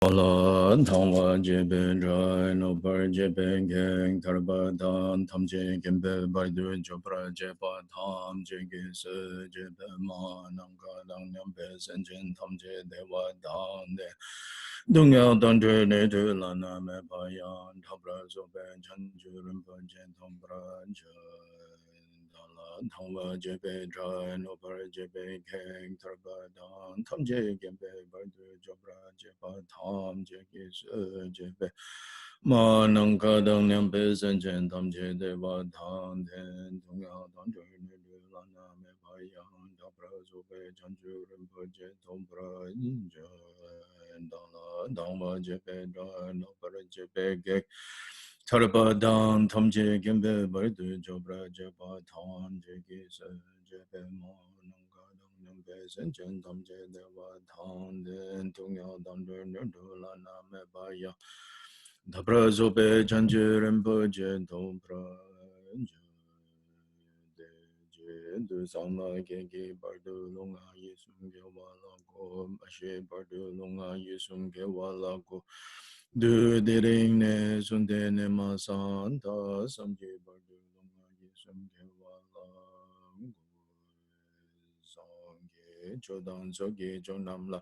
Ola Tangwa Jebe Drai No Bar Jebe Gang Tarba Dan Tam Je Gembe Baidu Jopra Jeba Tam Jege Se Jebe Ma Nanga Dang Nyambe Senjen Tam Je Dewa Dan De Dunga Dan Je Ne Tu Lana Me Bayan Tabra Zobe Chan Ju Rinpa Jen Tombra Tangwa Jebe Drai No Bar Jebe Gang Tarba Dan Tam Je Gembe Baidu Jopra Jeba Tam Jege Se Jebe Ma Nanga Dang Nyambe Senjen Tam Je Dewa Dan Den Dunga Dan Je Ne Tu Lana Me Bayan Tabra Zobe Chan Ju Rinpa Jen Tombra Dangwa Jebe Drai No Bar Jebe Gang Tarba Dan Tam Je Gembe Baidu Jopra Jeba Tam Jege Se Jebe Ma Nanga Dang Nyambe Senjen Tam Je Dewa Dan Den Dunga Dan Je Ne Tu Lana Me Bayan Tabra Zobe Chan Ju Rinpa Jen Tombra Du Sama Gege Bardu Lunga Yesum Gewala Go Ashe Bardu Lunga Yesum Gewala Go Du Dering Ne Sunde Ne Masanta Samje Bardu Lunga Yesum Gewala Go Sangye Chodan Soge Chonamla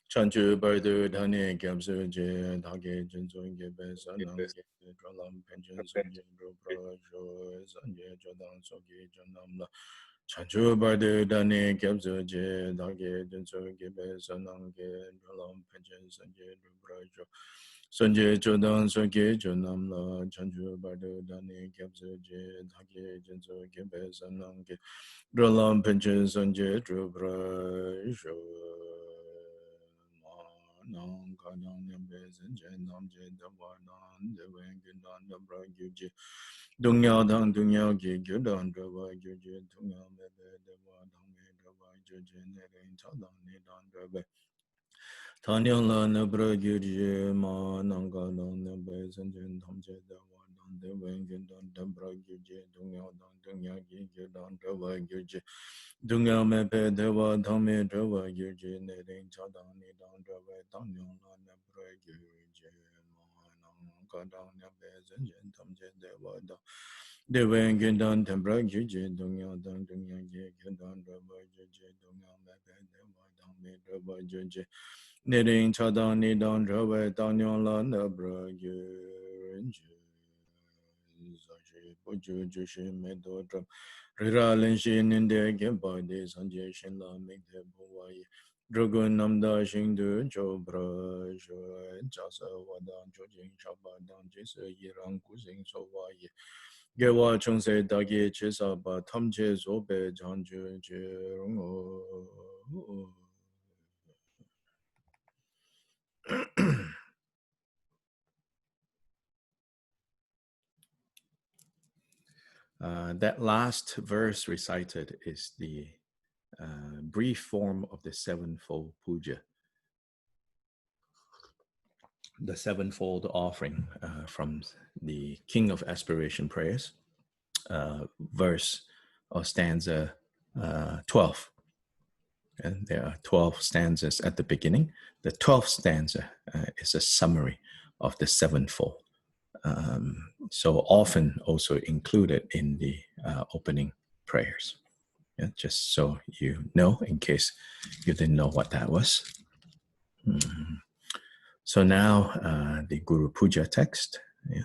Chanchu Bardu Dhani Gyabsu Je Dhage Jinso Gebe Sanam Gebe Tralam Pension Sanje Rupra Jo Sanje Chodan Soge Chonamla Chanchu Bardu Dhani Gyabsu Je Dhage Jinso Gebe Sanam Gebe Tralam Pension Sanje Rupra Jo Sanje Chodan Soge Chonamla Chanchu Bardu Dhani Gyabsu Je Dhage Jinso Gebe Sanam Gebe Tralam Pension Sanje Rupra Jo Nong Kadang Nyambe Senjen Nam Je Dawa Nan Dewen Gindan Dabra Gyuji Dung Yao Dang Dung Yao Gi Gyudan Dawa Gyuji Dung Yao Mebe Dewa Dang Me Dawa Gyuji Nering Chadang Nidan Dawa Tanyang La Nabra Gyuji Ma Nang Kadang Nyambe Senjen Nam Je Dawa Nan Dewen Gindan Dabra Gyuji Dung Yao Dang Dung Yao Gi Gyudan Dawa Gyuji Dunga me pe dewa dhame dewa yurje ne ring chadang ni dang dewa dang nyong la ne pra yurje ma nang ka dang ne pe zen jen tam je dewa dang dewa ngen dang tempra yurje dunga dang dunga ye gen dang dewa yurje dunga me pe dewa dang me dewa yurje ne ring chadang ni dang dewa dang nyong la ne pra yurje Rira Lenshi Ninde Gempa De Sanje Shinla Mingde Buwai Drogun Namda Shingdu Chobra Shoy Chasa Wadan Chojing Shabadan Jisa Yirang Kusing Sowaye Gewa Chungse Dagi Chisa Ba Tamche Zobe Janju Jirungo That last verse recited is the brief form of the sevenfold puja, the sevenfold offering from the King of Aspiration Prayers, verse or stanza 12. And there are 12 stanzas at the beginning. The 12th stanza is a summary of the sevenfold. So often also included in the opening prayers. Yeah, just so you know, in case you didn't know what that was. So now the Gurupuja text. Yeah.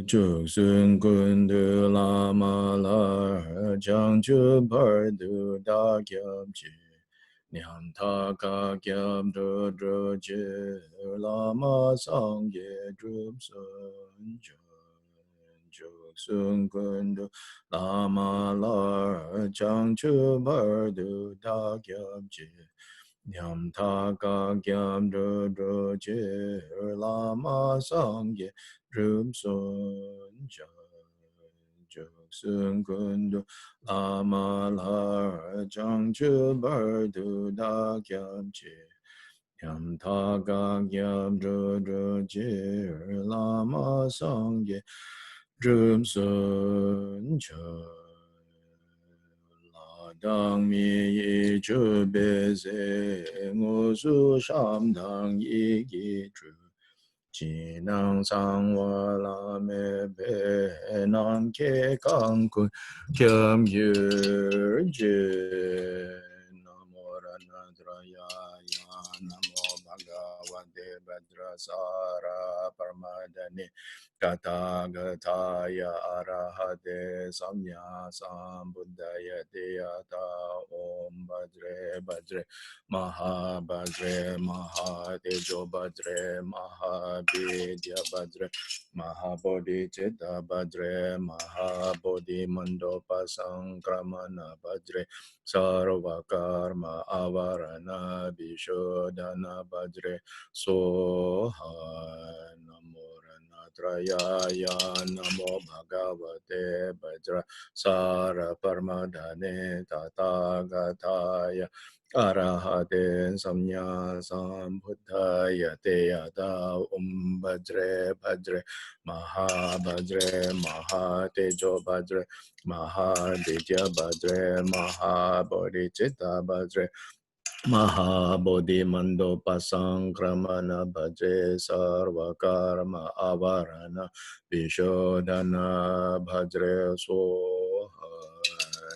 Chuk sun kun du lama la jang chu par du da gyab chi nyam ta ka gyab du dru chi lama sang ye drup sun chuk sun kun du lama la jang chu par du da gyab chi Nyam ta ka gyam dru dru je lama sang ye rum sun cha juk sun kun du lama la chang chu bar du da gyam che Nyam ta ka gyam dru dru je lama sang ye rum sun cha dang mi yi chu be se ngu su sham dang yi gi chu chi nang sang wa la me be nang ke kang kun kyam yu je namo ranadraya ya namo bhagavate vajrasara paramadane Tathāgatāya arahate samya sambuddhaya deyata om bhadre bhadre mahabhadre mahatejo bhadre mahabhidya bhadre mahabodhicitta bhadre mahabodhi mandopa sankramana bhadre sarvakarma avarana vishodhana bhadre soha namo Trayaya namo bhagavate vajra sara paramadhane tathagataya arahate samya sambuddhaya te yata bhadre bhadre mahabhadre mahatejo bhadre mahaditya bhadre mahabodhicitta bhadre Mahabodhi mando pasankramana bhajre sarvakarma avarana vishodhana bhajre soha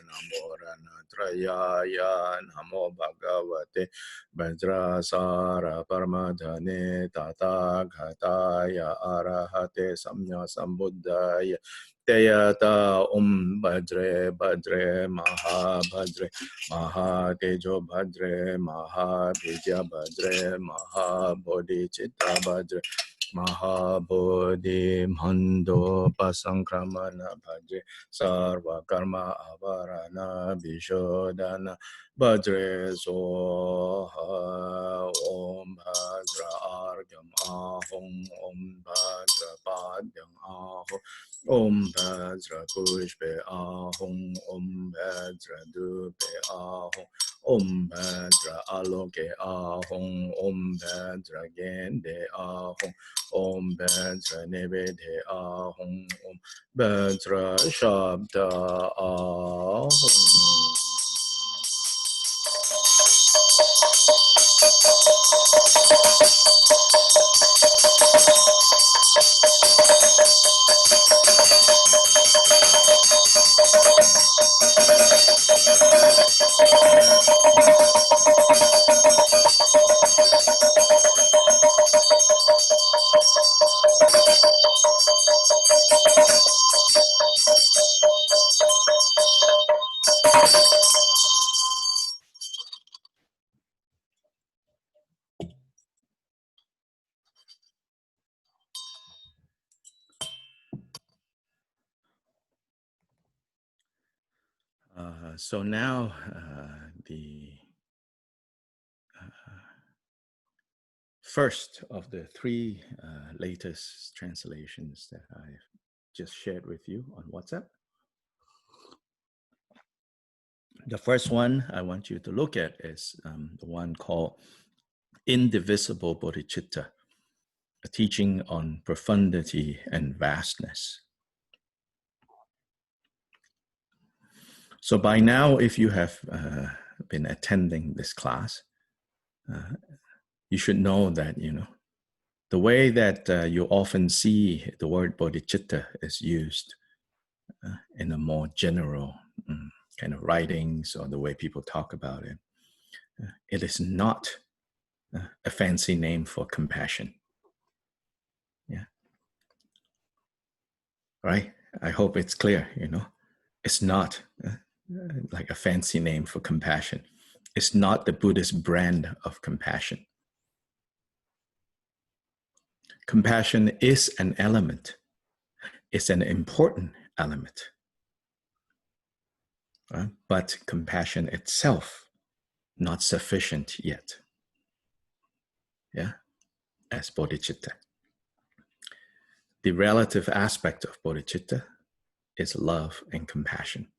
namo ranatrayaya namo bhagavate vajrasara paramadhane tathagataya arahate samya sambuddhaya Teyata bhajre bhajre mahabhajre Mahatejo Bhadre, Mahabhidya Bhadre, Mahabodhicitta Bhadre, Mahabodhi Mando Pasankramana Bhadre, Sarva Karma Avarana Vishodhana Bhadre Soha Om Bhadra Argyam Ahom Om Bhadra Padyam Ahom Om Bhadra Pushpe Ahom Om Bhadra Dupe Ahom Om Bhadra Aloke Ahom Om Bhadra Gende Ahom Om Bhadra Nevede Ahom Om Bhadra Shabda Ahom. So now the first of the three latest translations that I've just shared with you on WhatsApp. The first one I want you to look at is the one called Indivisible Bodhicitta, a teaching on profundity and vastness. So by now, if you have been attending this class, you should know that, the way that you often see the word bodhicitta is used in a more general kind of writings or the way people talk about it, it is not a fancy name for compassion. Yeah. Right? I hope it's clear, It's not like a fancy name for compassion. It's not the Buddhist brand of compassion. Compassion is an element. It's an important element. But compassion itself, not sufficient yet. Yeah, as bodhicitta. The relative aspect of bodhicitta is love and compassion.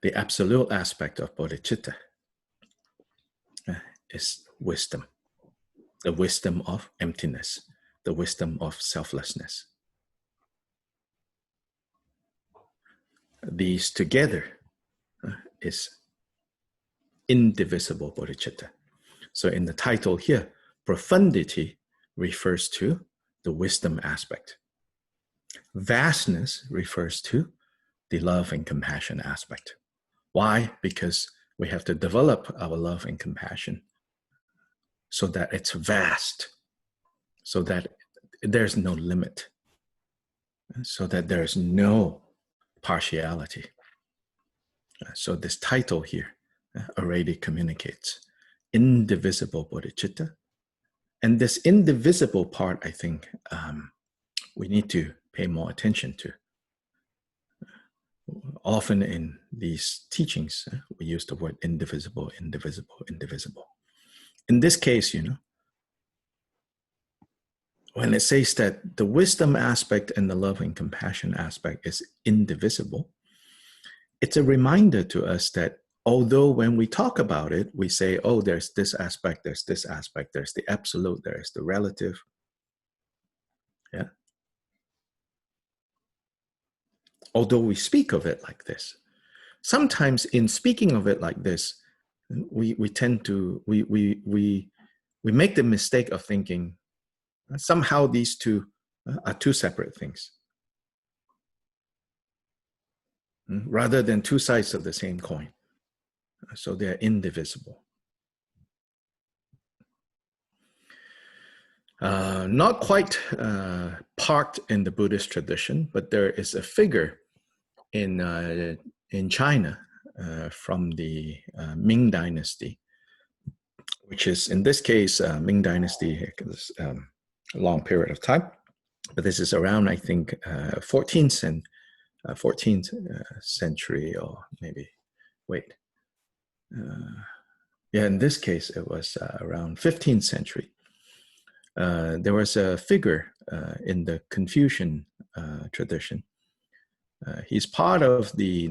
The absolute aspect of bodhicitta is wisdom, the wisdom of emptiness, the wisdom of selflessness. these together is indivisible bodhicitta. So in the title here, profundity refers to the wisdom aspect. Vastness refers to the love and compassion aspect. Why? Because we have to develop our love and compassion so that it's vast, so that there's no limit, so that there's no partiality. So this title here already communicates indivisible bodhicitta. And this indivisible part, I think, we need to pay more attention to. Often in these teachings, we use the word indivisible, indivisible, indivisible. In this case, when it says that the wisdom aspect and the love and compassion aspect is indivisible, it's a reminder to us that although when we talk about it, we say, oh, there's this aspect, there's this aspect, there's the absolute, there's the relative. Yeah. Although we speak of it like this, sometimes in speaking of it like this, we tend to, we make the mistake of thinking somehow these two are two separate things, rather than two sides of the same coin. So they're indivisible. Not quite parked in the Buddhist tradition, but there is a figure in China from the Ming Dynasty, which is in this case Ming Dynasty, a long period of time, but this is around, I think, 14th century, or maybe, wait. Yeah, in this case, it was around 15th century. There was a figure in the Confucian tradition. He's part of the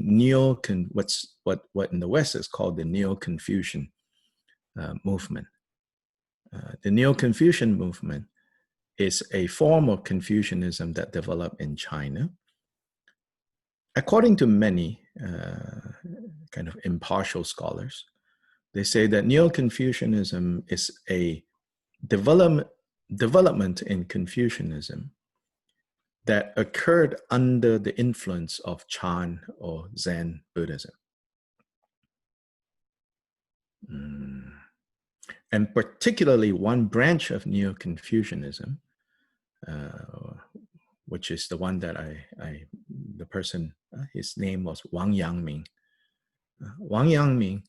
what in the West is called the Neo-Confucian movement. The Neo-Confucian movement is a form of Confucianism that developed in China. According to many kind of impartial scholars, they say that Neo-Confucianism is a development in Confucianism that occurred under the influence of Chan or Zen Buddhism. And particularly one branch of Neo-Confucianism, which is the one that the person, his name was Wang Yangming. Wang Yangming,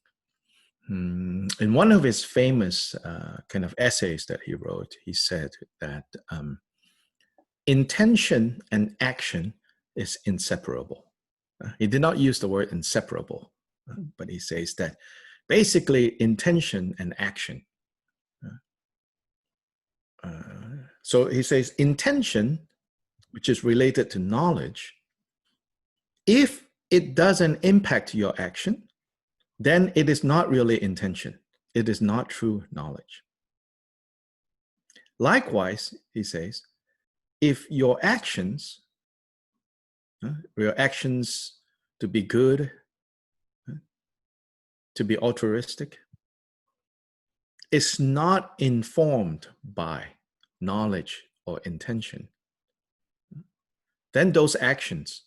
in one of his famous kind of essays that he wrote, he said that intention and action is inseparable. He did not use the word inseparable, but he says that basically intention and action. So he says intention, which is related to knowledge, if it doesn't impact your action, then it is not really intention. It is not true knowledge. Likewise, he says, if your actions to be good, to be altruistic, is not informed by knowledge or intention, then those actions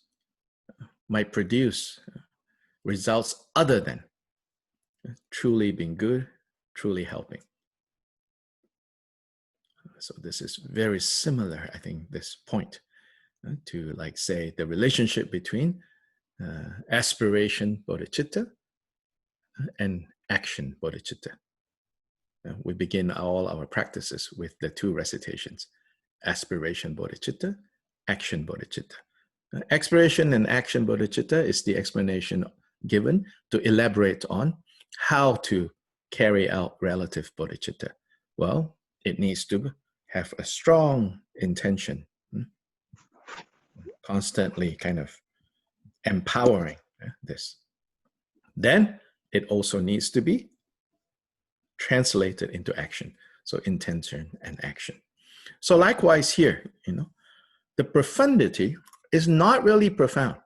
might produce results other than truly being good, truly helping. So this is very similar, I think, this point to, like, say, the relationship between aspiration bodhicitta and action bodhicitta. We begin all our practices with the two recitations: aspiration bodhicitta, action bodhicitta. Aspiration and action bodhicitta is the explanation given to elaborate on how to carry out relative bodhicitta. Well, it needs to have a strong intention, constantly kind of empowering this. Then it also needs to be translated into action. So intention and action. So likewise here, the profundity is not really profound.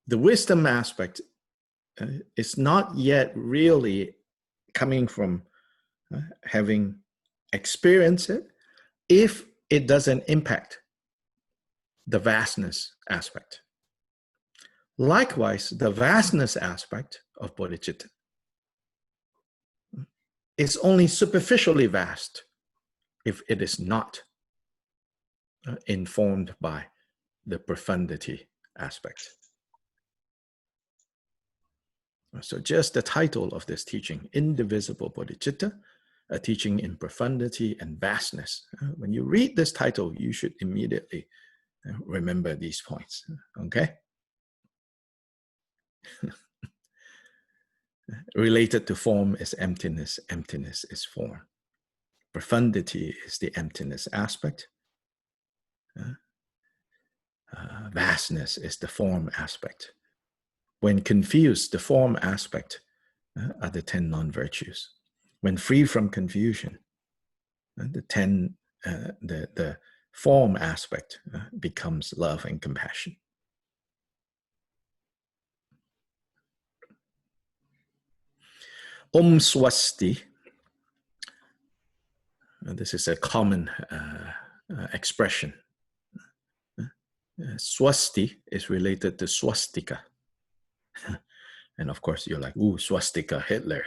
the wisdom aspect is not yet really coming from having experienced it if it doesn't impact the vastness aspect. Likewise, the vastness aspect of bodhicitta is only superficially vast if it is not informed by the profundity aspect. So just the title of this teaching, Indivisible Bodhicitta, a teaching in profundity and vastness. When you read this title, you should immediately remember these points, okay? Related to form is emptiness, emptiness is form. Profundity is the emptiness aspect. Vastness is the form aspect. When confused, the form aspect are the 10 non-virtues. When free from confusion, the form aspect becomes love and compassion. Om Swasti. This is a common expression. Swasti is related to swastika. And of course, you're like, ooh, swastika, Hitler.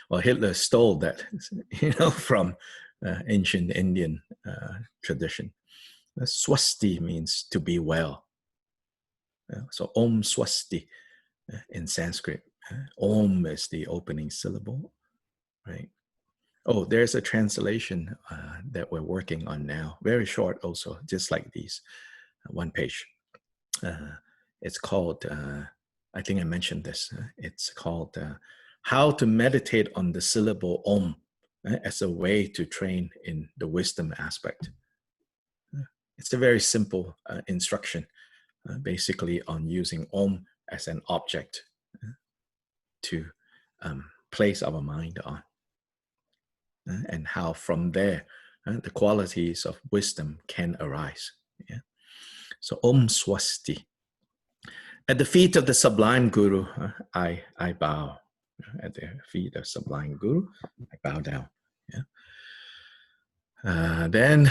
Well, Hitler stole that, from ancient Indian tradition. Swasti means to be well. So Om Swasti in Sanskrit. Om is the opening syllable, right? Oh, there's a translation that we're working on now. Very short also, just like these. One page. It's called, I think I mentioned this. It's called How to Meditate on the Syllable Om as a way to train in the wisdom aspect. It's a very simple instruction, basically on using Om as an object to place our mind on. And how from there, the qualities of wisdom can arise. Yeah? So Om Swasti. At the feet of the Sublime Guru, I bow. At the feet of Sublime Guru, I bow down. Yeah? Then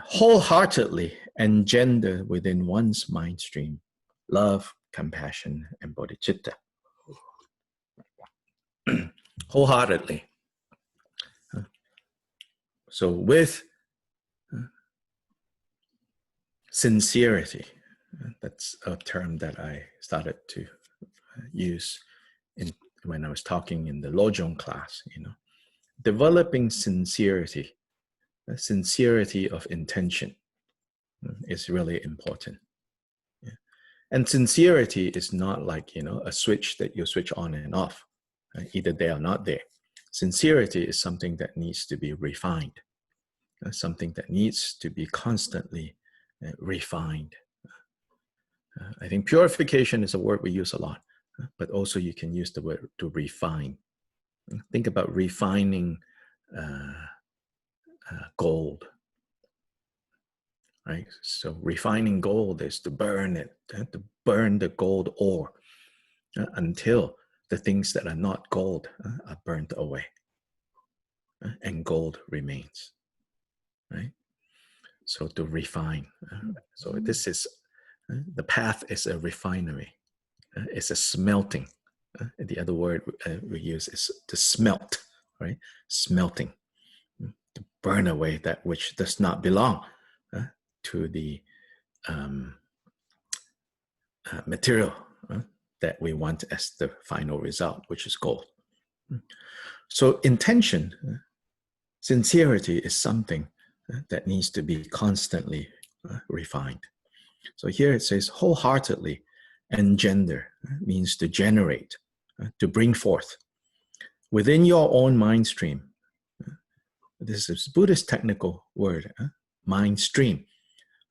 wholeheartedly engender within one's mind stream love, compassion, and bodhicitta. Wholeheartedly. So with sincerity, that's a term that I started to use when I was talking in the Lojong class, developing sincerity, sincerity of intention is really important. Yeah. And sincerity is not like, a switch that you switch on and off, either there or not there. Sincerity is something that needs to be refined, something that needs to be constantly refined. I think purification is a word we use a lot, but also you can use the word to refine. Think about refining gold, right? So refining gold is to burn it, to burn the gold ore until the things that are not gold are burnt away and gold remains, right? So to refine. So this is, the path is a refinery. It's a smelting. The other word we use is to smelt, right? Smelting, to burn away that which does not belong to the material that we want as the final result, which is gold. So intention, sincerity is something that needs to be constantly refined. So here it says wholeheartedly engender, means to generate, to bring forth within your own mind stream. This is Buddhist technical word, mind stream.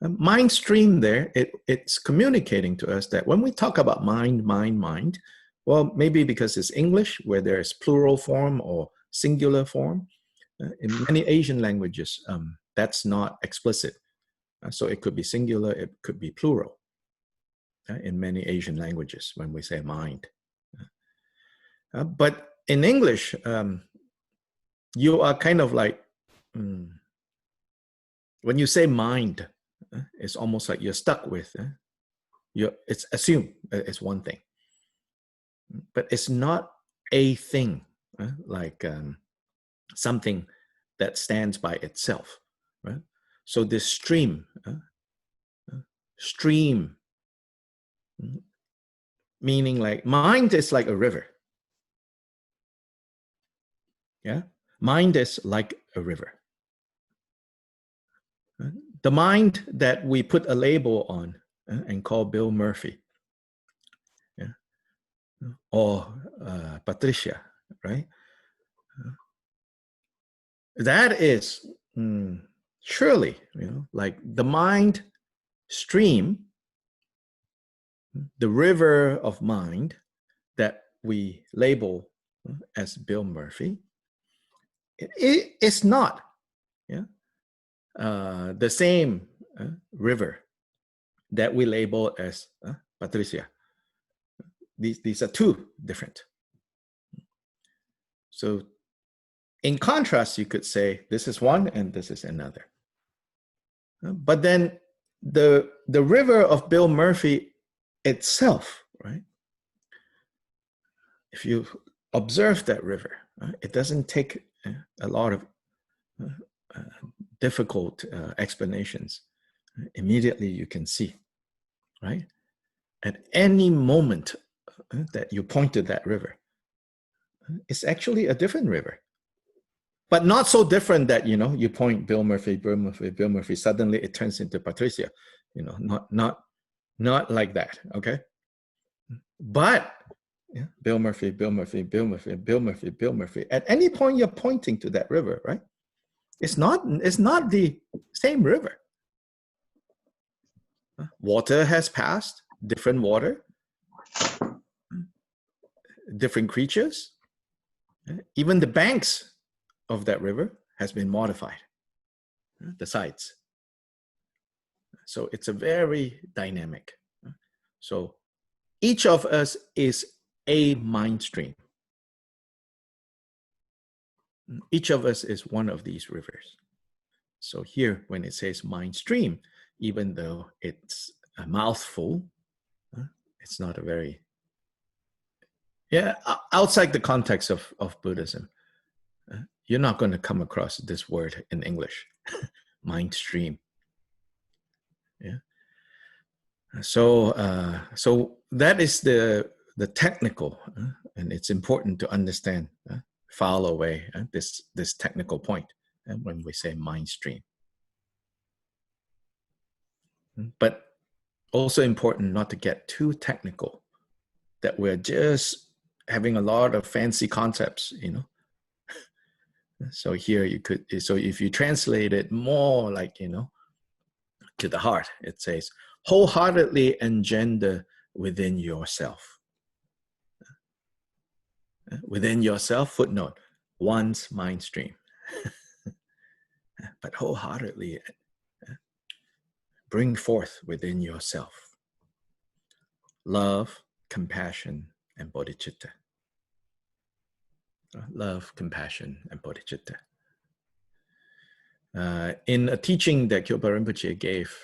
Mind stream there, it's communicating to us that when we talk about mind, well, maybe because it's English where there's plural form or singular form. In many Asian languages, that's not explicit. So it could be singular, it could be plural. in many Asian languages when we say mind. But in English, you are kind of like, when you say mind, it's almost like you're stuck with, it's assumed it's one thing. But it's not a thing, like something that stands by itself, right? So this stream, meaning like mind is like a river. Yeah, mind is like a river. The mind that we put a label on and call Bill Murphy, yeah, or Patricia, right? That is surely, like the mind stream, the river of mind that we label as Bill Murphy. It's not, the same river that we label as Patricia. These are two different. So in contrast, you could say this is one and this is another. But then the river of Bill Murphy itself, right? If you observe that river, it doesn't take a lot of difficult explanations. Immediately you can see, right? At any moment that you point to that river, it's actually a different river. But not so different that, you point Bill Murphy, Bill Murphy, Bill Murphy, suddenly it turns into Patricia. Not like that, okay? But Bill Murphy, Bill Murphy, Bill Murphy, Bill Murphy, Bill Murphy. At any point you're pointing to that river, right? It's not the same river. Water has passed, different water, different creatures. Even the banks of that river has been modified, the sides. So it's a very dynamic. So each of us is a mind stream. Each of us is one of these rivers. So here, when it says mind stream, even though it's a mouthful, it's not a very, outside the context of Buddhism, you're not going to come across this word in English, mind stream. Yeah. So that is the technical, and it's important to understand, file away this technical point when we say mind stream. But also important not to get too technical, that we're just having a lot of fancy concepts, So here so if you translate it more like, to the heart, it says, wholeheartedly engender within yourself. Within yourself, footnote, one's mind stream. But wholeheartedly bring forth within yourself love, compassion, and bodhicitta. Love, compassion, and bodhicitta. In a teaching that Kyopa Rinpoche gave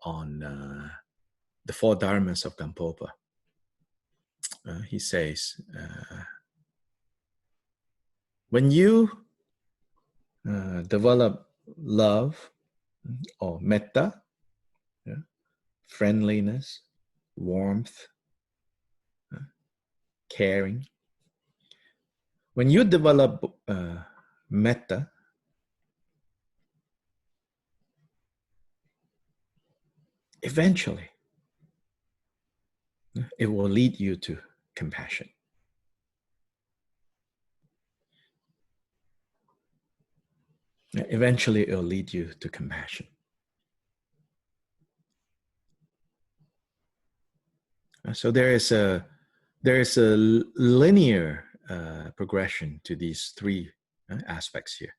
on the four dharmas of Gampopa, he says, when you develop love or metta, friendliness, warmth, caring, when you develop metta, eventually it will lead you to compassion. Eventually it will lead you to compassion. So there is a linear progression to these three aspects here.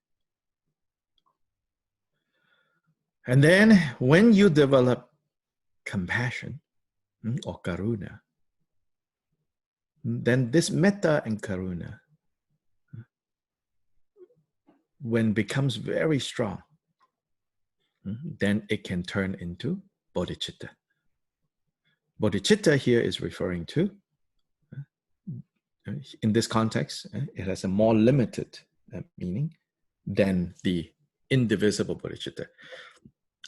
And then when you develop compassion, or karuna, then this metta and karuna, when becomes very strong, then it can turn into bodhicitta. Bodhicitta here is referring to, in this context, it has a more limited meaning than the indivisible bodhicitta.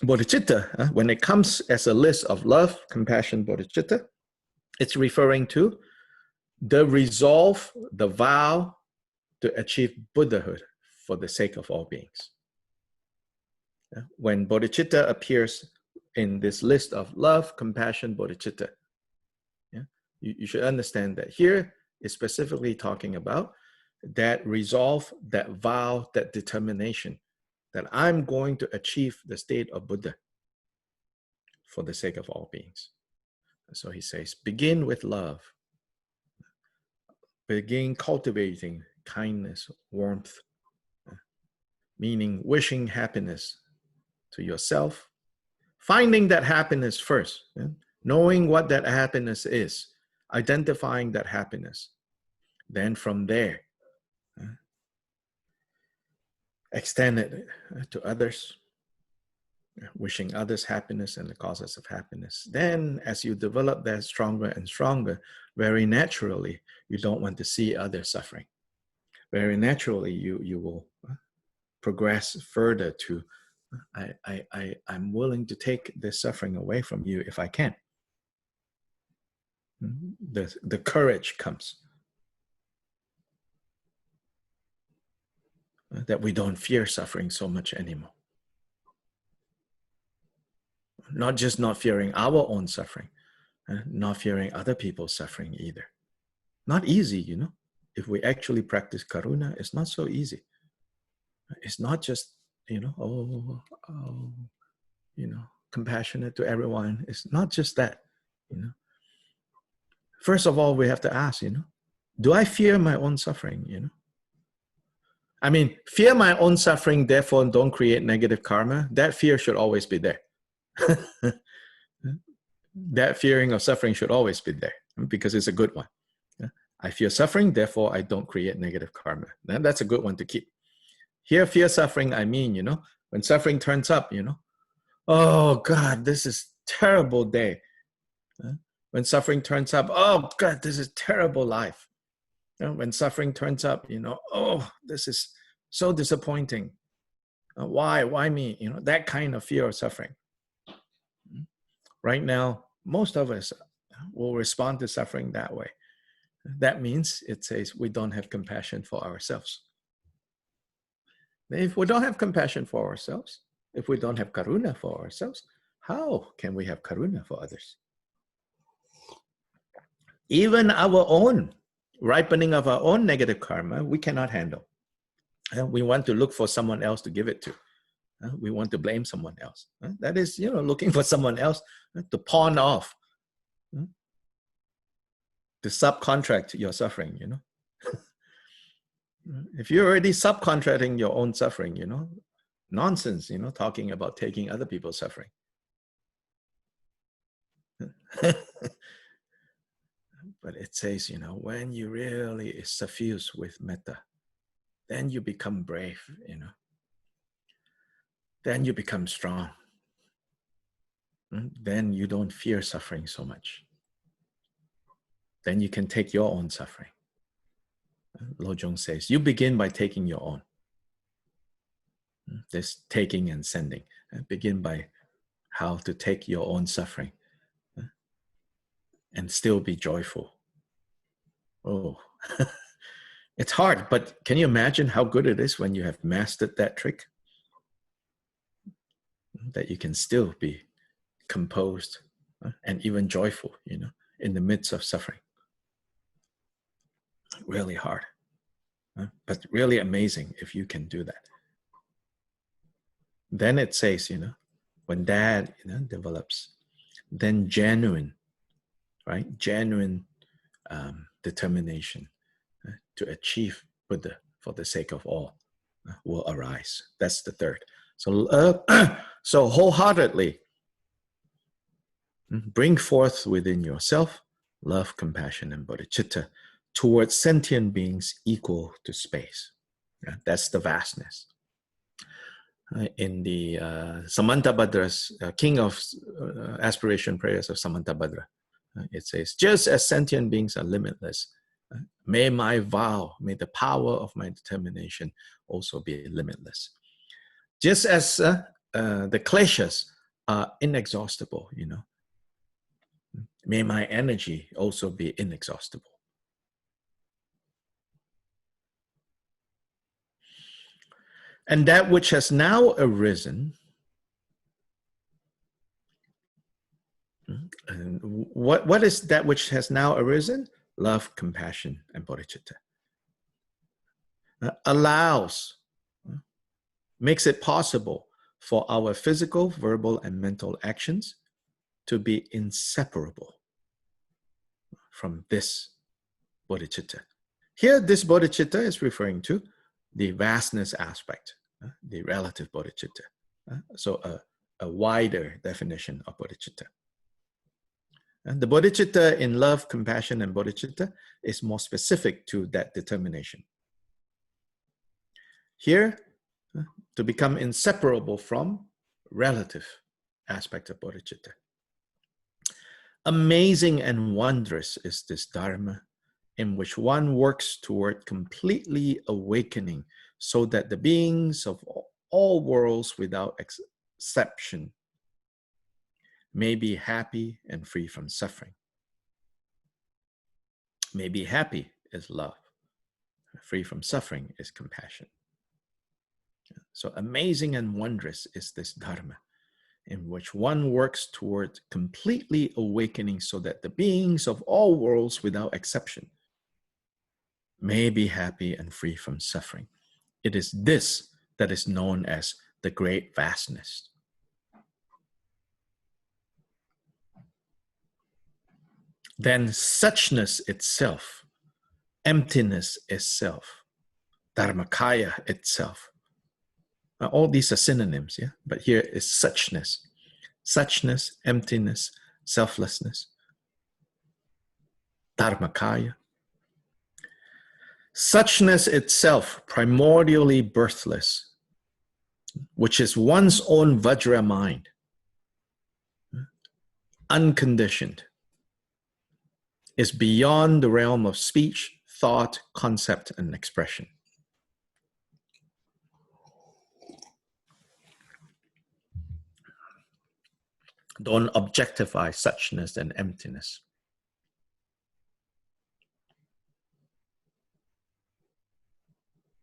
Bodhicitta, when it comes as a list of love, compassion, bodhicitta, it's referring to the resolve, the vow to achieve Buddhahood for the sake of all beings. When bodhicitta appears in this list of love, compassion, bodhicitta, you should understand that here is specifically talking about that resolve, that vow, that determination that I'm going to achieve the state of Buddha for the sake of all beings. So he says, begin with love. Begin cultivating kindness, warmth, meaning wishing happiness to yourself, finding that happiness first, knowing what that happiness is, identifying that happiness. Then from there, extend it to others, wishing others happiness and the causes of happiness. Then as you develop that stronger and stronger, very naturally, you don't want to see others suffering. Very naturally, you will progress further to, I'm willing to take this suffering away from you if I can. The courage comes. That we don't fear suffering so much anymore. Not just not fearing our own suffering, not fearing other people's suffering either. Not easy, you know. If we actually practice karuna, it's not so easy. It's not just, compassionate to everyone. It's not just that, First of all, we have to ask, do I fear my own suffering, I mean, fear my own suffering, therefore don't create negative karma. That fear should always be there. That fearing of suffering should always be there because it's a good one. I fear suffering, therefore I don't create negative karma. That's a good one to keep. Here, fear suffering, I mean, when suffering turns up, oh God, this is terrible day. When suffering turns up, oh God, this is terrible life. When suffering turns up, oh, this is so disappointing. Why me? That kind of fear of suffering. Right now, most of us will respond to suffering that way. That means it says we don't have compassion for ourselves. If we don't have compassion for ourselves, if we don't have karuna for ourselves, how can we have karuna for others? Even our own ripening of our own negative karma, we cannot handle. We want to look for someone else to give it to. We want to blame someone else. That is, looking for someone else to pawn off, to subcontract your suffering, If you're already subcontracting your own suffering, nonsense, talking about taking other people's suffering. But it says, when you really is suffused with metta, then you become brave, Then you become strong. Then you don't fear suffering so much. Then you can take your own suffering. Lojong says, you begin by taking your own. This taking and sending. Begin by how to take your own suffering and still be joyful. Oh, it's hard, but can you imagine how good it is when you have mastered that trick? That you can still be composed and even joyful, in the midst of suffering. Really hard, but really amazing if you can do that. Then it says, when that develops, then genuine, right? Genuine determination to achieve Buddha for the sake of all will arise. That's the third. So, so wholeheartedly Bring forth within yourself love, compassion, and bodhicitta towards sentient beings equal to space. That's the vastness. In the Samantabhadra's King of Aspiration Prayers of Samantabhadra, it says, just as sentient beings are limitless, may my vow, may the power of my determination also be limitless. Just as the kleshas are inexhaustible, may my energy also be inexhaustible. And that which has now arisen, and what is that which has now arisen? Love, compassion, and bodhicitta. Allows, makes it possible for our physical, verbal, and mental actions to be inseparable from this bodhicitta. Here, this bodhicitta is referring to the vastness aspect, the relative bodhicitta. So a wider definition of bodhicitta. And the bodhicitta in love, compassion, and bodhicitta is more specific to that determination. Here, to become inseparable from relative aspect of bodhicitta. Amazing and wondrous is this dharma in which one works toward completely awakening so that the beings of all worlds without exception may be happy and free from suffering. May be happy is love. Free from suffering is compassion. So amazing and wondrous is this dharma in which one works toward completely awakening so that the beings of all worlds without exception may be happy and free from suffering. It is this that is known as the great vastness. Then suchness itself, emptiness itself, dharmakaya itself. Now, all these are synonyms, yeah? But here is suchness. Suchness, emptiness, selflessness, dharmakaya. Suchness itself, primordially birthless, which is one's own Vajra mind, unconditioned, is beyond the realm of speech, thought, concept, and expression. Don't objectify suchness and emptiness.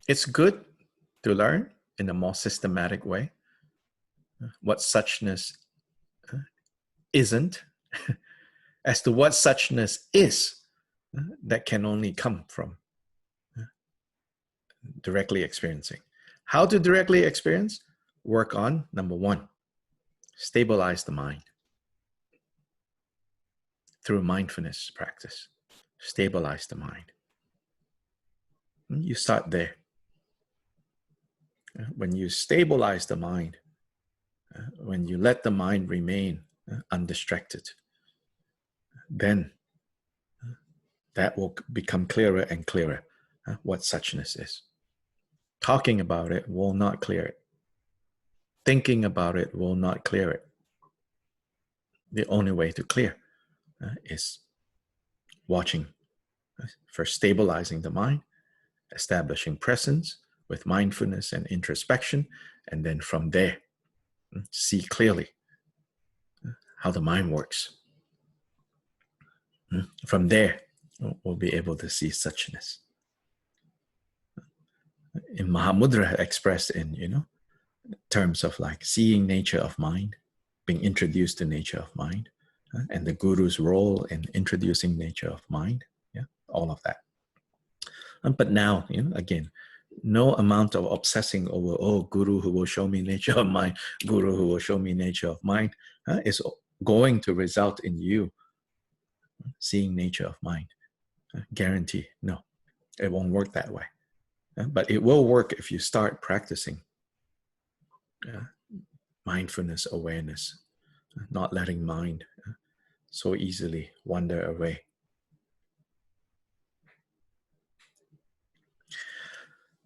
It's good to learn in a more systematic way what suchness isn't, as to what suchness is, that can only come from directly experiencing. How to directly experience? Work on, number one, stabilize the mind through mindfulness practice. Stabilize the mind. You start there. When you stabilize the mind, when you let the mind remain undistracted, then that will become clearer and clearer what suchness is. Talking about it will not clear it. Thinking about it will not clear it. The only way to clear is watching, first stabilizing the mind, establishing presence with mindfulness and introspection, and then from there, see clearly how the mind works. From there, we'll be able to see suchness. In Mahamudra, expressed in terms of like seeing nature of mind, being introduced to nature of mind, and the guru's role in introducing nature of mind, all of that. But now, again, no amount of obsessing over, guru who will show me nature of mind, guru who will show me nature of mind, is going to result in you seeing nature of mind. Guarantee, no, it won't work that way. But it will work if you start practicing mindfulness, awareness, not letting mind so easily wander away.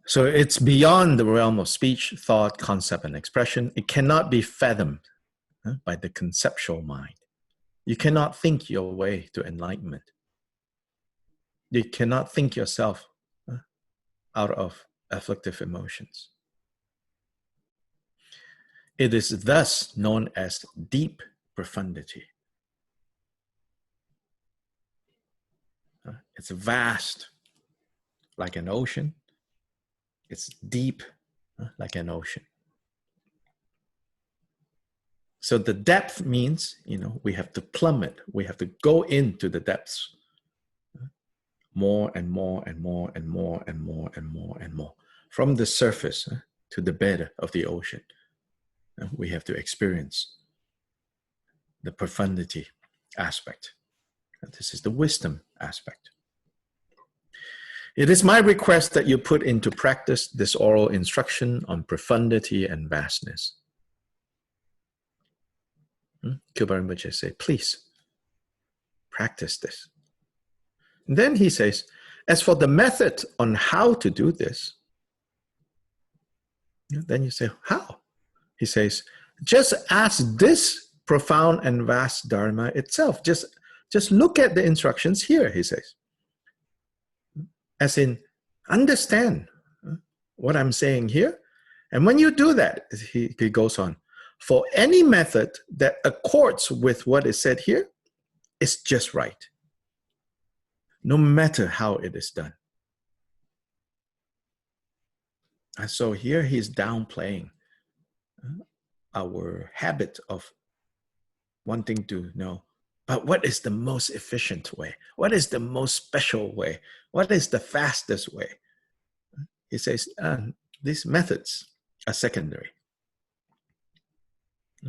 So it's beyond the realm of speech, thought, concept, and expression. It cannot be fathomed by the conceptual mind. You cannot think your way to enlightenment. You cannot think yourself out of afflictive emotions. It is thus known as deep profundity. It's vast, like an ocean. It's deep, like an ocean. So the depth means, we have to plummet. We have to go into the depths more and more and more and more and more and more and more. From the surface to the bed of the ocean, we have to experience the profundity aspect. This is the wisdom aspect. It is my request that you put into practice this oral instruction on profundity and vastness. Khyalpa Rinpoche say, please practice this. And then he says, as for the method on how to do this, then you say, how? He says, just ask this profound and vast Dharma itself. Just look at the instructions here, he says. As in, understand what I'm saying here. And when you do that, he goes on, for any method that accords with what is said here is just right, no matter how it is done. And so here he's downplaying our habit of wanting to know, but what is the most efficient way? What is the most special way? What is the fastest way? He says, these methods are secondary.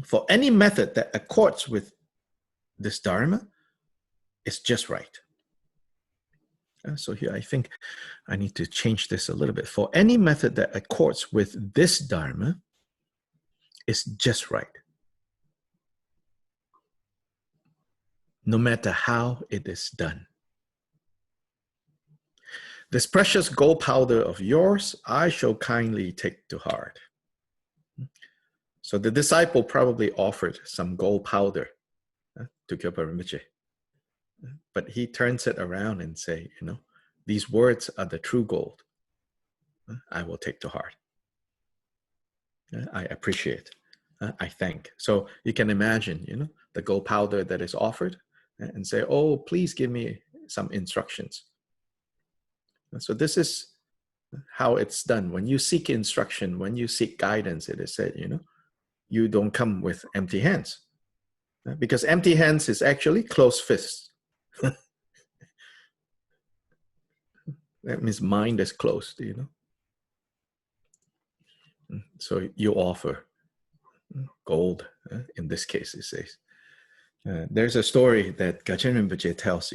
For any method that accords with this Dharma, is just right. So here I think I need to change this a little bit. For any method that accords with this Dharma, is just right, no matter how it is done. This precious gold powder of yours, I shall kindly take to heart. So the disciple probably offered some gold powder to Khyalpa Rinpoche. But he turns it around and say, these words are the true gold. I will take to heart. I appreciate. I thank. So you can imagine, the gold powder that is offered and say, oh, please give me some instructions. So this is how it's done. When you seek instruction, when you seek guidance, it is said, you don't come with empty hands. Because empty hands is actually closed fists. That means mind is closed, So you offer gold, in this case, it says. There's a story that Gachin Rinpoche tells,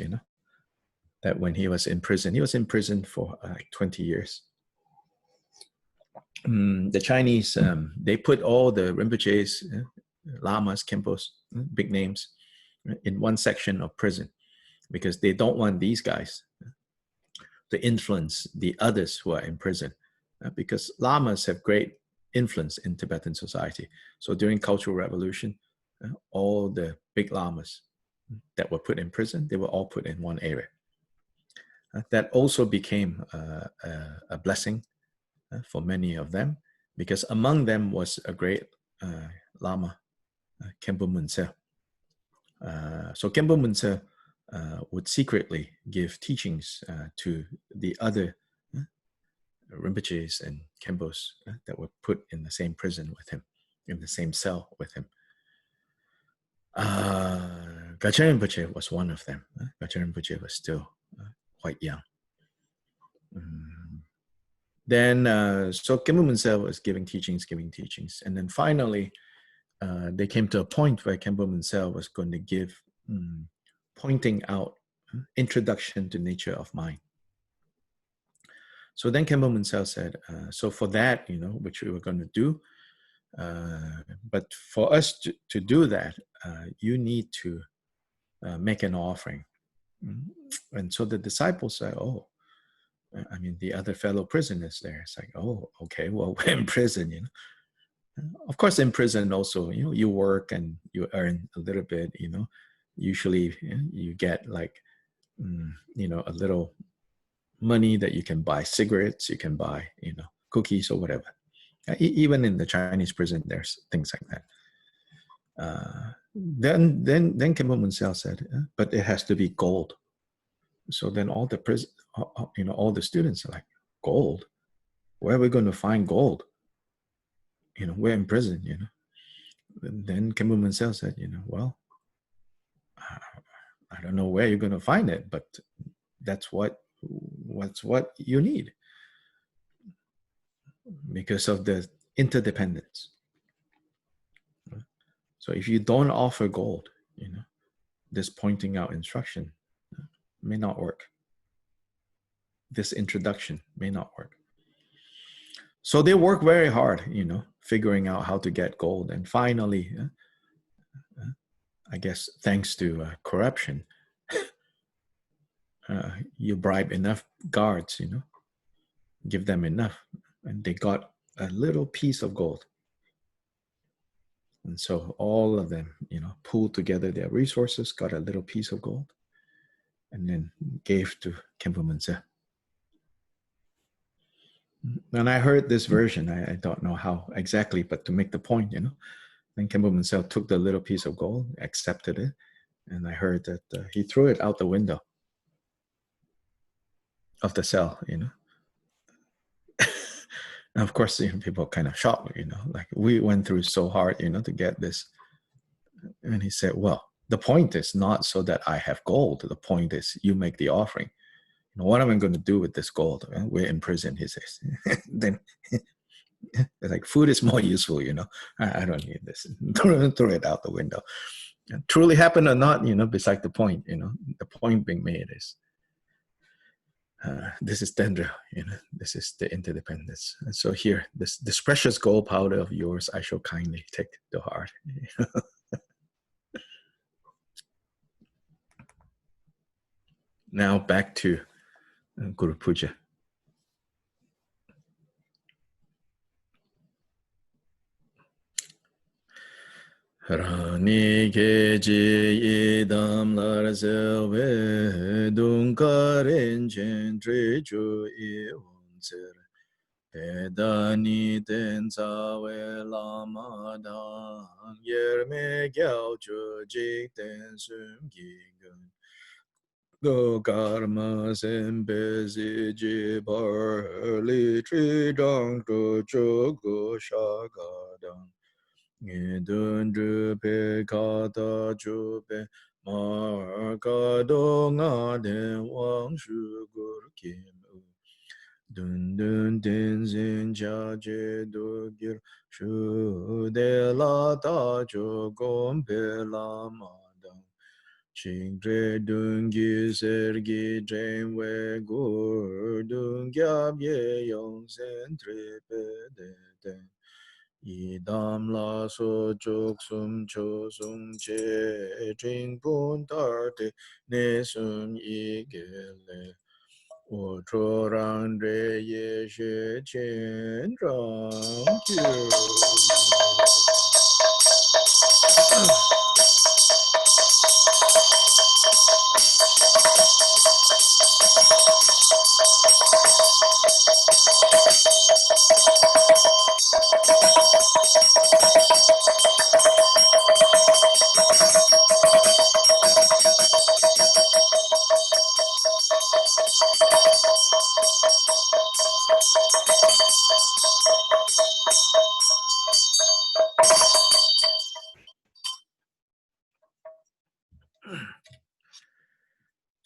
that when he was in prison for like 20 years. The Chinese, they put all the Rinpoches, lamas, khenpos, big names, in one section of prison because they don't want these guys to influence the others who are in prison, because lamas have great influence in Tibetan society. So during Cultural Revolution, all the big lamas that were put in prison, they were all put in one area. That also became a blessing for many of them, because among them was a great Lama, Khenpo Munse. So Khenpo Munse would secretly give teachings to the other Rinpoches and Khenpos that were put in the same prison with him, in the same cell with him. Gachin Rinpoche was one of them. Gachin Rinpoche was still quite young. Then, so Khenpo Munse was giving teachings. And then finally, they came to a point where Khenpo Munse was going to give, pointing out introduction to nature of mind. So then Khenpo Munse said, so for that, which we were going to do, but for us to do that, you need to make an offering. And so the disciples say, oh, I mean, the other fellow prisoners there. It's like, oh, okay, well, we're in prison, you know. Of course, in prison also, you know, you work and you earn a little bit, you know. Usually you get like, you know, a little money that you can buy cigarettes, you can buy, you know, cookies or whatever. Even in the Chinese prison, there's things like that. Then Kim Munsel said, but it has to be gold. So then all the prison, you know, all the students are like, gold? Where are we going to find gold? You know, we're in prison, you know. And then Kim Munsel said, you know, well, I don't know where you're going to find it, but that's what you need because of the interdependence. So if you don't offer gold, you know, this pointing out instruction may not work. This introduction may not work. So they work very hard, you know, figuring out how to get gold. And finally, I guess thanks to corruption, you bribe enough guards, you know, give them enough, and they got a little piece of gold. And so all of them, you know, pooled together their resources, got a little piece of gold, and then gave to Khenpo Munse. And I heard this version. I don't know how exactly, but to make the point, you know, then Khenpo Munse took the little piece of gold, accepted it, and I heard that he threw it out the window of the cell, you know. And of course, you know, people kind of shocked, you know, like we went through so hard, you know, to get this. And he said, well, the point is not so that I have gold. The point is you make the offering. You know, what am I going to do with this gold? We're in prison, he says. Then like food is more useful, you know. I don't need this. Throw it out the window. Truly happened or not, you know, beside the point, you know. The point being made is this is Dendra, you know, this is the interdependence. And so here, this precious gold powder of yours, I shall kindly take to heart. Now back to Gurupuja. Rani keji idam larse we dunkaren chen tre chu i unser. Pedani tenza we lama dang yer me gyao chu jik ten sum gi gun. Go karma sempe si ji par li tri dang tu chu go shaka dang. Dun dru pe ka ta chu pe ma ka do nga den wang shu gur kim u. Dun dun din zin cha je du gir shu de la ta chu gom pe la ma dang. Ching tre dung gi ser gi chen we gur dung gyab ye yong sen tre pe de den. Idam la so chok sum cho sum che jing pun tar te ne sum yi ge le. Wo cho rang re ye she chen rang ju.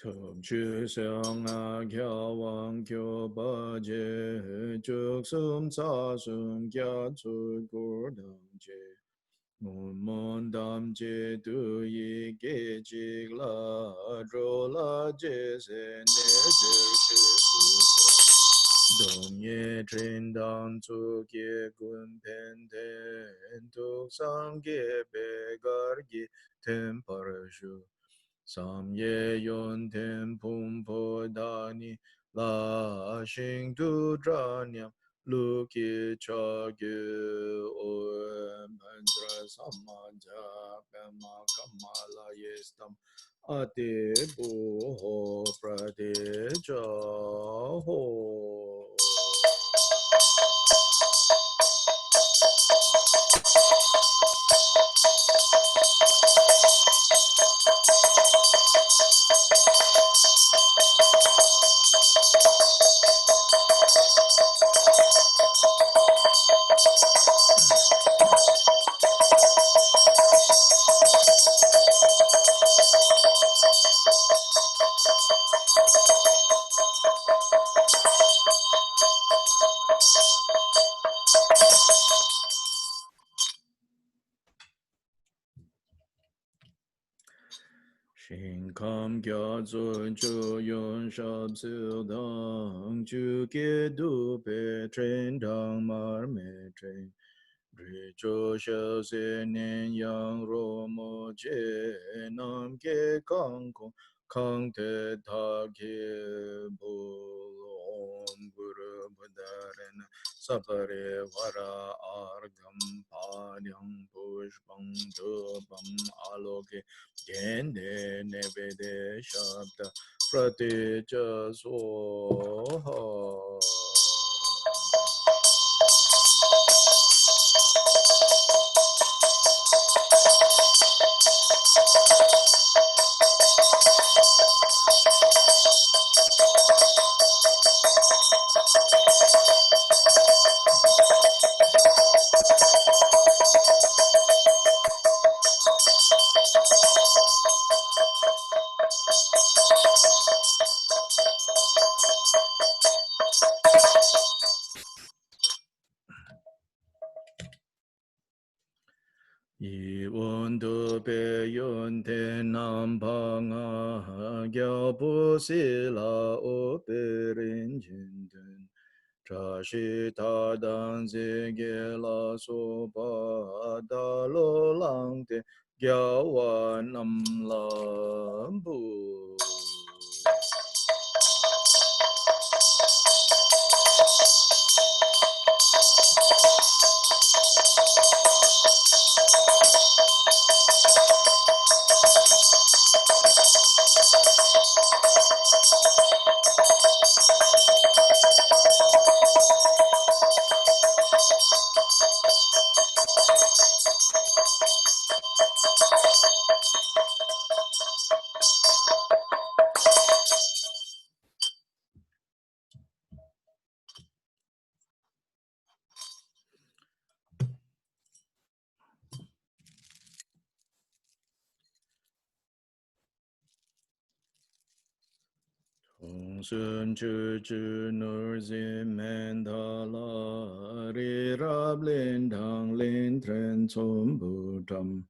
Tom chu seong a kya wang kyo ba je chuk sum sa sum kya tsu gur dang je. Mon mon dam je du yi ge jik la dro la je se ne je shi su so. Dong ye trin dang tsu ge gun pen ten tuk sang ge be gar gi ten par shu. Sam ye yon ten pum po da ni la shing tu dra nyam lu ki cha gyu o mantra samma ja pema kama la yestam ate bu ho prade ja ho. Shin kam kya zun chu yun shab sil dang chu ke du pe tren dang mar me tren. Dri chu shao se nen yang ro mo che nam ke kang kong kang te ta ke bu om guru budaren sapare vara argam padyam pushpam dhupam aloke Gende nebede shabda prateja soha. Iwondu pe yonte nampanga gyabu sila o perin jinten. Trashi tadan zege la sopa da lo langte gyawa namlambu. Sun chu chu nur zin men da la ri rab lin dang lin tren som bu tam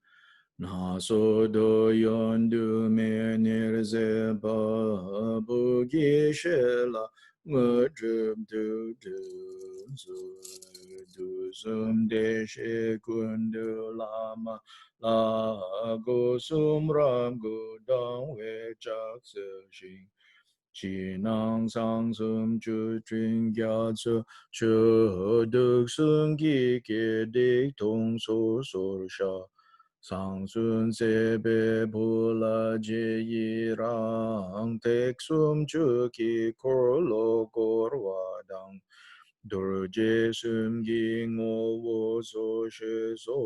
na so do yon du me nir ze ba bu gi she la ngu zhub du zu du zum de she kun du la ma la go sum ram gu dang we chak se shing Chi nang sang sum chu trin gyat su chu duk sun gi ge dik tong so sur sha. Sang sun se be pu la je yi rang tek sum chu ki kor lo kor wa dang. Dur je sum gi ngo wo so she so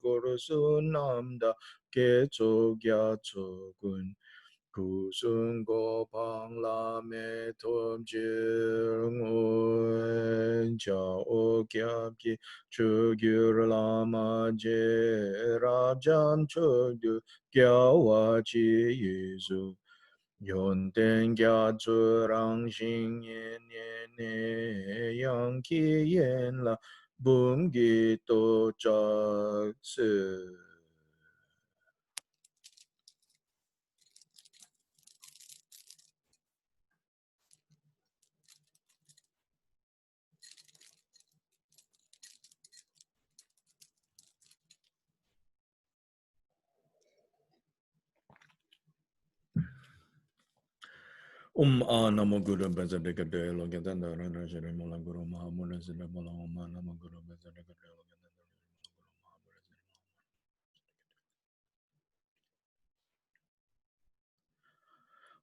kor sun nam da ke tso gyat so gun. Kusun go pang la me tom jir nguen cha o kyab ki chu gyur la ma je rab jam chu du kya wa chi yu zu yon ten kya zu rang xing yen yen ne yang ki yen la bum gi to chak se Namo Guru Bezadikade Logatanda Rana Shri Mula Guru Mahamura Siddhabala Namo Guru Bezadikade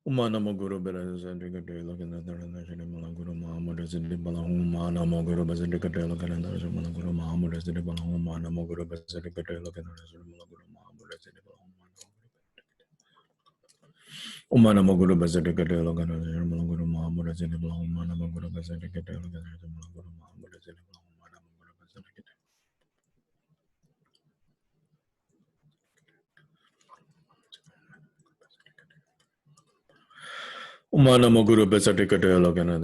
Namo Guru Bezadikade Logatanda Rana Shri Mula Guru Mahamura Siddhabala Namo Guru Bezadikade Logatanda Shri Mula Guru Mahamura Siddhabala Namo Guru Bezadikade Logatanda Shri Mula Guru Mahamura Siddhabala Namo Guru Bezadikade Logatanda Shri Mula Guru Mahamura Siddhabala Namo Guru Bezadikade Logatanda Shri Mula Guru Mahamura Siddhabala Umana Moguru Besatikatela Guru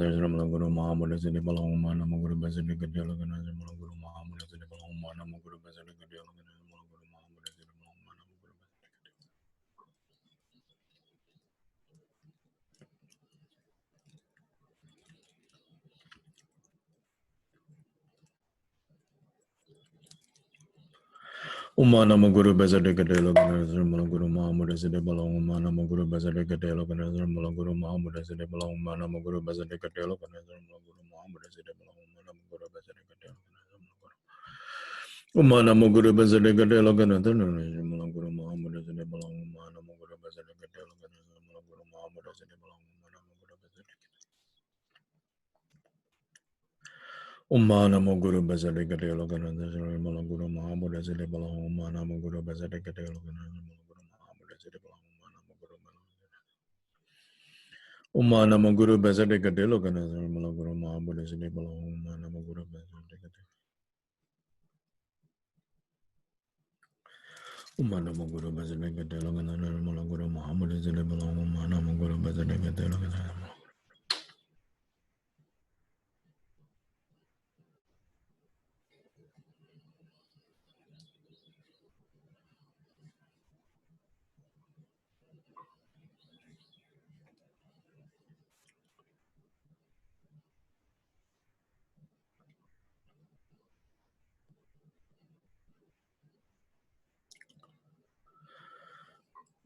Mahamud is in the Balomana Moguru Besatikatela Guru Mahamud is in the Balomana Moguru Besatikatela Guru Mahamud is in the Umana Moguru Besatikatela Guru Mahamud is in the Balomana Moguru Besatikatela Guru Mahamud is in the Balomana Moguru Besatikatela Guru Mahamud is in the Balomana Moguru Besatikatela Umana Moguru Besatikatela Guru Mahamud is in the Balomana Moguru Besatikatela Guru Mahamud is in the Balomana Umana Moguru Bazari Gadelo Ganazari Malaguru Mahamud as a Debala Umana Moguru Bazari Gadelo Ganazari Mahamud as a Debala Umana Moguru Bazari Gadelo Ganazari Malaguru Mahamud as a Debala Umana Moguru Bazari Gadelo Umana Moguru Bazari Gadelo Ganazari Malaguru Mahamud as a Debala Umana Moguru Bazari Gadelo Ganazari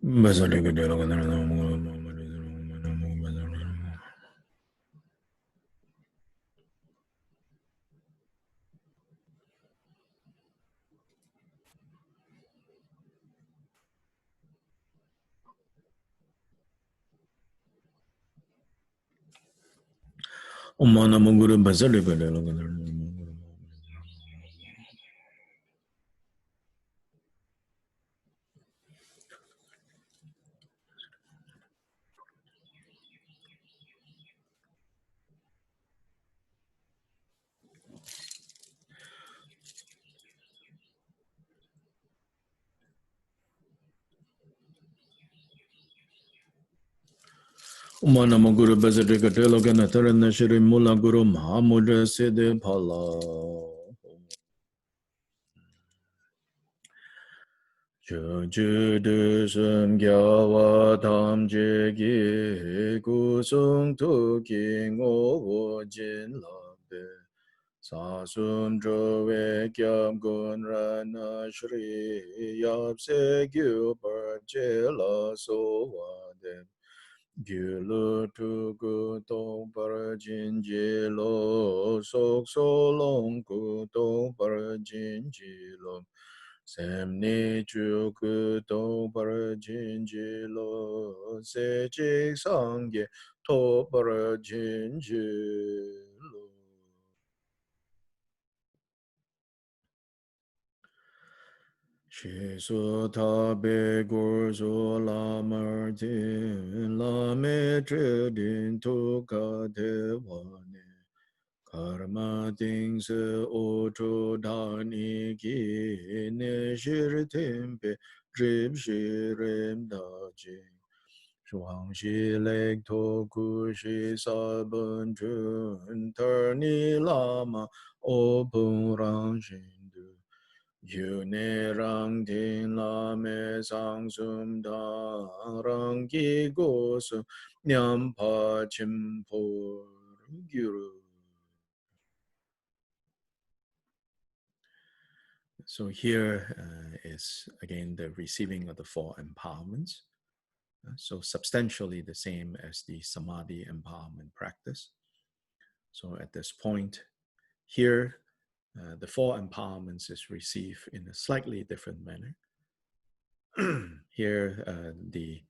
Bazari Gadelo Ganazari Mahamud as a Debala Umana Moguru Bazari Gadelo Ganazari Umana Moguru Bazadika Delogana Taranashiri Mula Guru Mahamudra Siddhi Pala Judusum Gyawa Tam Jegi Kusung Tuki Ngo Jin Labe Sasum Drove Kyam Gun Rana Shri Yap Se Gyu Parjela So Gyulu tuku tong para jinji lo, sok so long ku tong para jinji lo, semni chuku tong para jinji lo, se chik sangye to para jinji lo. Shi su tabe gur su la mar tin la me tre din tu ka te wa ne karma ting se o tru da ni ki ne shir tempe drip shi rem da jing shuang shi lek to ku shi sa bun chun tar ni lama o pung rang shin du yu ne rang tin la me sang sum dang rang ki go sum nyam pa chim po gyuru. So here is again the receiving of the four empowerments. So substantially the same as the samadhi empowerment practice. So at this point, here, the four empowerments is received in a slightly different manner. Here, the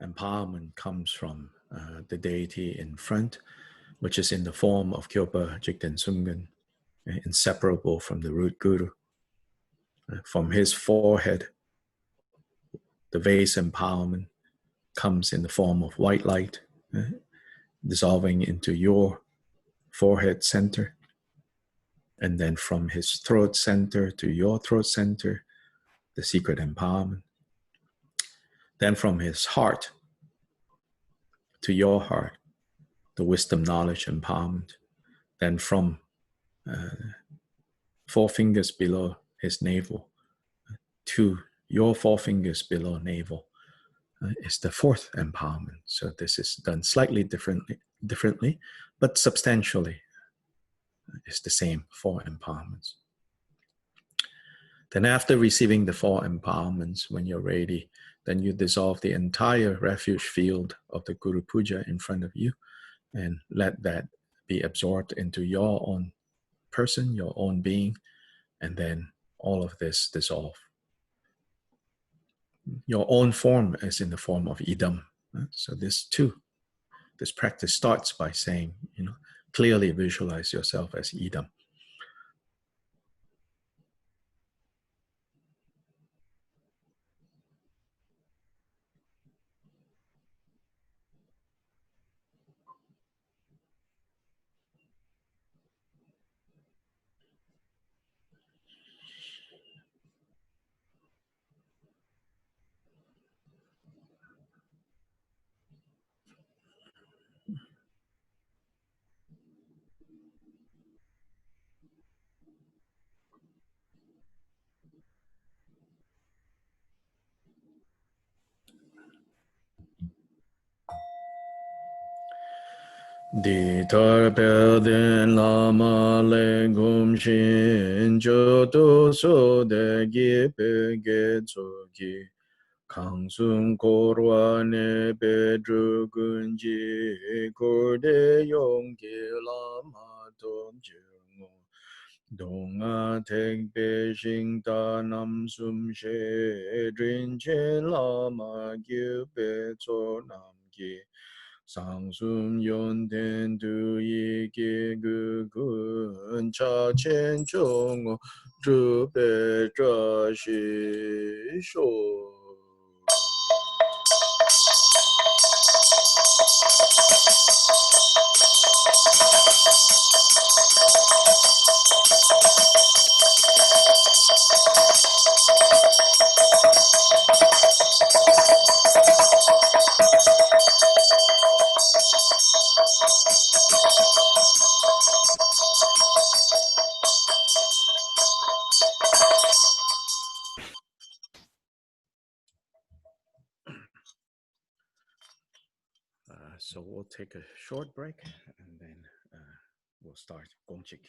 empowerment comes from the deity in front, which is in the form of Kyopa Jigten Sungen, inseparable from the root guru. From his forehead, the vase empowerment comes in the form of white light, dissolving into your forehead center. And then from his throat center to your throat center, the secret empowerment. Then from his heart to your heart, the wisdom, knowledge, empowerment. Then from four fingers below his navel to your four fingers below navel is the fourth empowerment. So this is done slightly differently, but substantially it's the same four empowerments. Then after receiving the four empowerments, when you're ready, then you dissolve the entire refuge field of the Gurupuja in front of you and let that be absorbed into your own person, your own being, and then all of this dissolve. Your own form is in the form of idam. So this practice starts by saying, clearly visualize yourself as idam. Di tarpe den lama le gum shin jo do so de gi pe ge zo gi kang sun korwa ne pe dru gun ji kor de yong gi lama dom ji ngo dong a tek pe shing ta nam sum she drin chen lama gi pe zo nam gi Sangsum yon ten tu yi ki gu kun cha chen chong zhu pe zha shi shuo. So we'll take a short break and then we'll start Gongchik.